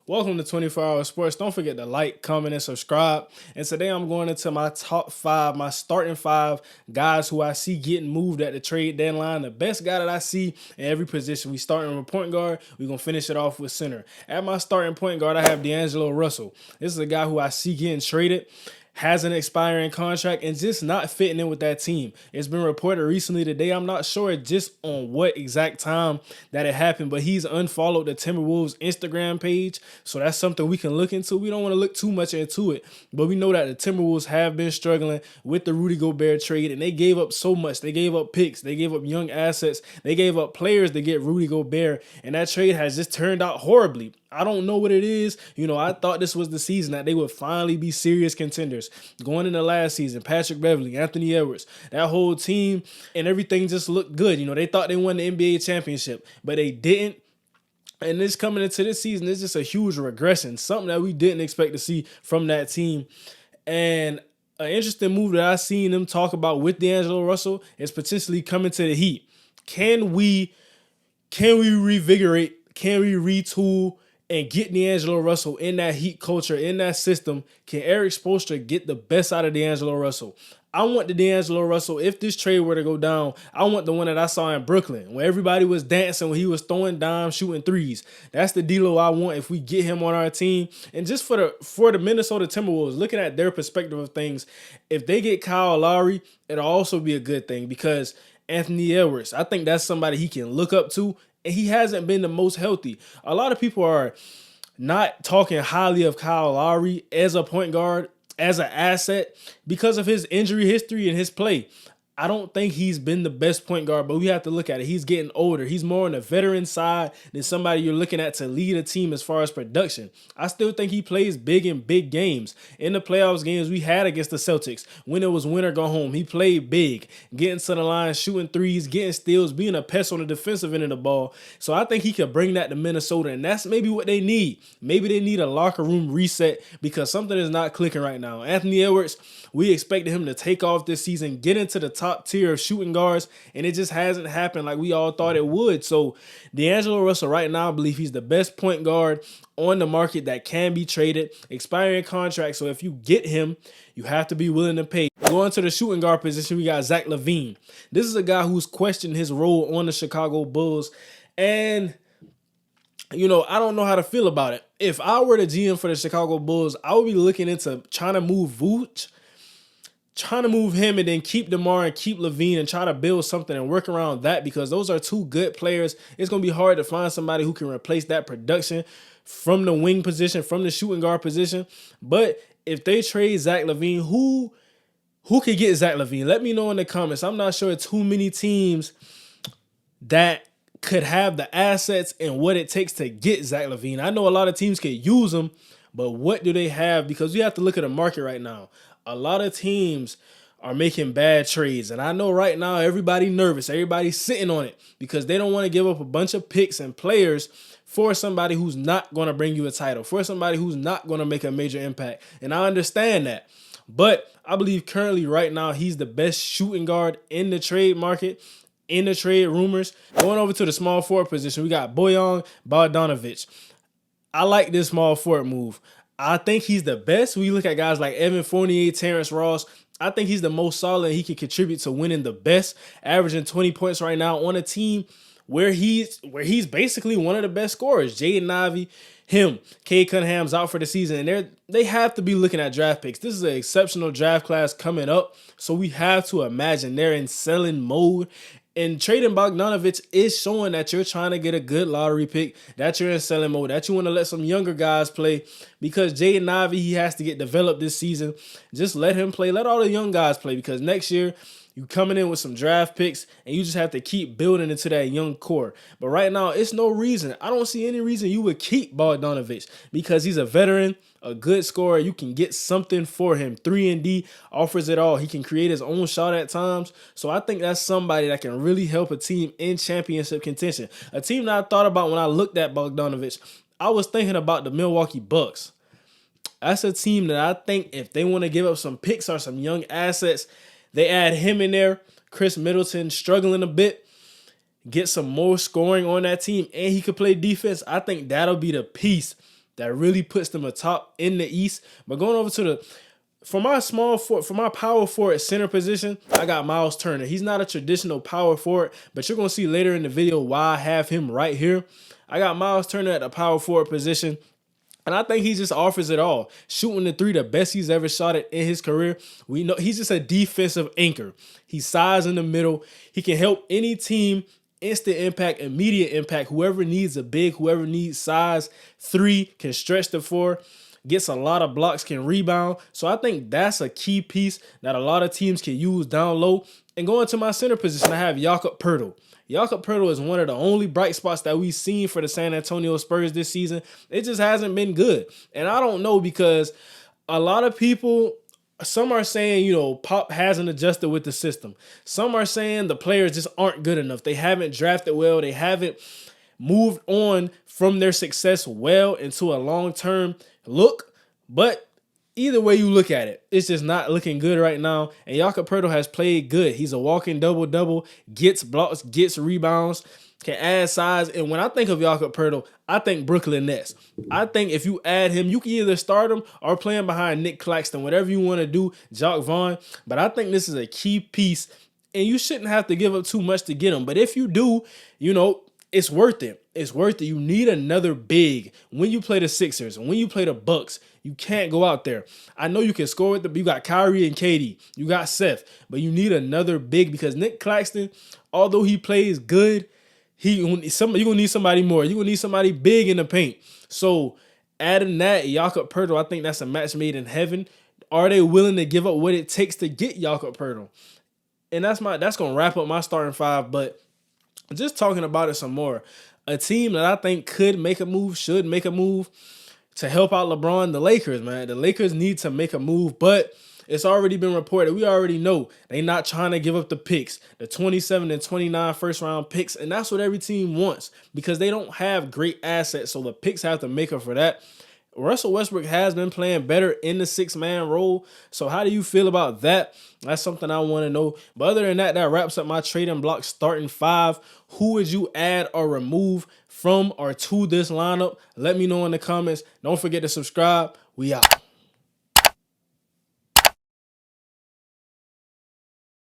Welcome to 24 Hour Sports. Don't forget to like, comment, and subscribe. And today I'm going into my top five, my starting five guys who I see getting moved at the trade deadline. The best guy that I see in every position. We starting with point guard. We're going to finish it off with center. At my starting point guard, I have Dangelo Russell. This is a guy who I see getting traded, has an expiring contract, and just not fitting in with that team. It's been reported recently today, I'm not sure just on what exact time that it happened, but he's unfollowed the Timberwolves Instagram page, so that's something we can look into. We don't want to look too much into it, but we know that the Timberwolves have been struggling with the Rudy Gobert trade, and they gave up so much. They gave up picks, they gave up young assets, they gave up players to get Rudy Gobert, and that trade has just turned out horribly. I don't know what it is. I thought this was the season that they would finally be serious contenders. Going into last season, Patrick Beverley, Anthony Edwards, that whole team, and everything just looked good. They thought they won the NBA championship, but they didn't. And this coming into this season is just a huge regression, something that we didn't expect to see from that team. And an interesting move that I've seen them talk about with D'Angelo Russell is potentially coming to the Heat. Can we revigorate? Can we retool and get D'Angelo Russell in that Heat culture, in that system? Can Eric Spoelstra get the best out of D'Angelo Russell? I want the D'Angelo Russell, if this trade were to go down, I want the one that I saw in Brooklyn, where everybody was dancing when he was throwing dimes, shooting threes. That's the D'Lo I want if we get him on our team. And just for the Minnesota Timberwolves, looking at their perspective of things, if they get Kyle Lowry, it'll also be a good thing because Anthony Edwards, I think that's somebody he can look up to, and he hasn't been the most healthy. A lot of people are not talking highly of Kyle Lowry as a point guard, as an asset, because of his injury history and his play. I don't think he's been the best point guard, but we have to look at it. He's getting older. He's more on the veteran side than somebody you're looking at to lead a team as far as production. I still think he plays big in big games. In the playoffs games we had against the Celtics, when it was win or go home, he played big, getting to the line, shooting threes, getting steals, being a pest on the defensive end of the ball. So I think he could bring that to Minnesota, and that's maybe what they need. Maybe they need a locker room reset because something is not clicking right now. Anthony Edwards, we expected him to take off this season, get into the top tier of shooting guards, and it just hasn't happened like we all thought it would. So D'Angelo Russell right now, I believe he's the best point guard on the market that can be traded, expiring contract. So if you get him, you have to be willing to pay. Going to the shooting guard position, we got Zach Levine. This is a guy who's questioned his role on the Chicago Bulls, and I don't know how to feel about it. If I were the GM for the Chicago Bulls, I would be looking into trying to move Vooch, trying to move him, and then keep DeMar and keep Levine and try to build something and work around that, because those are two good players. It's going to be hard to find somebody who can replace that production from the wing position, from the shooting guard position. But if they trade Zach Levine, who could get Zach Levine? Let me know in the comments. I'm not sure too many teams that could have the assets and what it takes to get Zach Levine. I know a lot of teams could use him, but what do they have? Because you have to look at the market right now. A lot of teams are making bad trades, and I know right now everybody nervous. Everybody's sitting on it because they don't want to give up a bunch of picks and players for somebody who's not going to bring you a title, for somebody who's not going to make a major impact. And I understand that. But I believe currently right now he's the best shooting guard in the trade market, in the trade rumors. Going over to the small forward position, we got Bojan Bogdanovic. I like this small forward move. I think he's the best. When you look at guys like Evan Fournier, Terrence Ross, I think he's the most solid. He can contribute to winning the best, averaging 20 points right now on a team where he's basically one of the best scorers. Jaden Ivey, him, Cade Cunningham's out for the season, and they have to be looking at draft picks. This is an exceptional draft class coming up, so we have to imagine they're in selling mode. And trading Bogdanovic is showing that you're trying to get a good lottery pick, that you're in selling mode, that you want to let some younger guys play, because Jaden Ivey, he has to get developed this season. Just let him play. Let all the young guys play, because next year you coming in with some draft picks and you just have to keep building into that young core. But right now, it's no reason. I don't see any reason you would keep Bogdanovic, because he's a veteran, a good scorer. You can get something for him. 3-and-D offers it all. He can create his own shot at times. So I think that's somebody that can really help a team in championship contention. A team that I thought about when I looked at Bogdanovic, I was thinking about the Milwaukee Bucks. That's a team that I think if they want to give up some picks or some young assets, they add him in there. Chris Middleton struggling a bit. Get some more scoring on that team, and he could play defense. I think that'll be the piece that really puts them atop in the East. But going over to for my power forward center position, I got Myles Turner. He's not a traditional power forward, but you're going to see later in the video why I have him right here. I got Myles Turner at the power forward position. And I think he just offers it all. Shooting the three, the best he's ever shot it in his career. We know he's just a defensive anchor. He's size in the middle. He can help any team, instant impact, immediate impact. Whoever needs a big, whoever needs size, three, can stretch the floor, gets a lot of blocks, can rebound. So I think that's a key piece that a lot of teams can use down low. And going to my center position, I have Jakob Poeltl. Jakob Purdle is one of the only bright spots that we've seen for the San Antonio Spurs this season. It just hasn't been good. And I don't know, because a lot of people, some are saying, Pop hasn't adjusted with the system. Some are saying the players just aren't good enough. They haven't drafted well. They haven't moved on from their success well into a long-term look. But either way you look at it, it's just not looking good right now. And Jakob Poeltl has played good. He's a walking double-double, gets blocks, gets rebounds, can add size. And when I think of Jakob Poeltl, I think Brooklyn Nets. I think if you add him, you can either start him or play him behind Nick Claxton, whatever you want to do, Jock Vaughn. But I think this is a key piece, and you shouldn't have to give up too much to get him. But if you do, it's worth it. It's worth it. You need another big. When you play the Sixers, when you play the Bucks, you can't go out there. I know you can score with you got Kyrie and KD. You got Seth. But you need another big, because Nick Claxton, although he plays good, you're going to need somebody more. You're going to need somebody big in the paint. So adding that, Jakob Poeltl, I think that's a match made in heaven. Are they willing to give up what it takes to get Jakob Poeltl? And that's going to wrap up my starting five. But just talking about it some more, a team that I think could make a move, should make a move to help out LeBron, the Lakers, man. The Lakers need to make a move, but it's already been reported. We already know they're not trying to give up the picks, the 27 and 29 first-round picks, and that's what every team wants, because they don't have great assets, so the picks have to make up for that. Russell Westbrook has been playing better in the six-man role. So how do you feel about that? That's something I want to know. But other than that, that wraps up my trading block starting five. Who would you add or remove from or to this lineup? Let me know in the comments. Don't forget to subscribe. We out.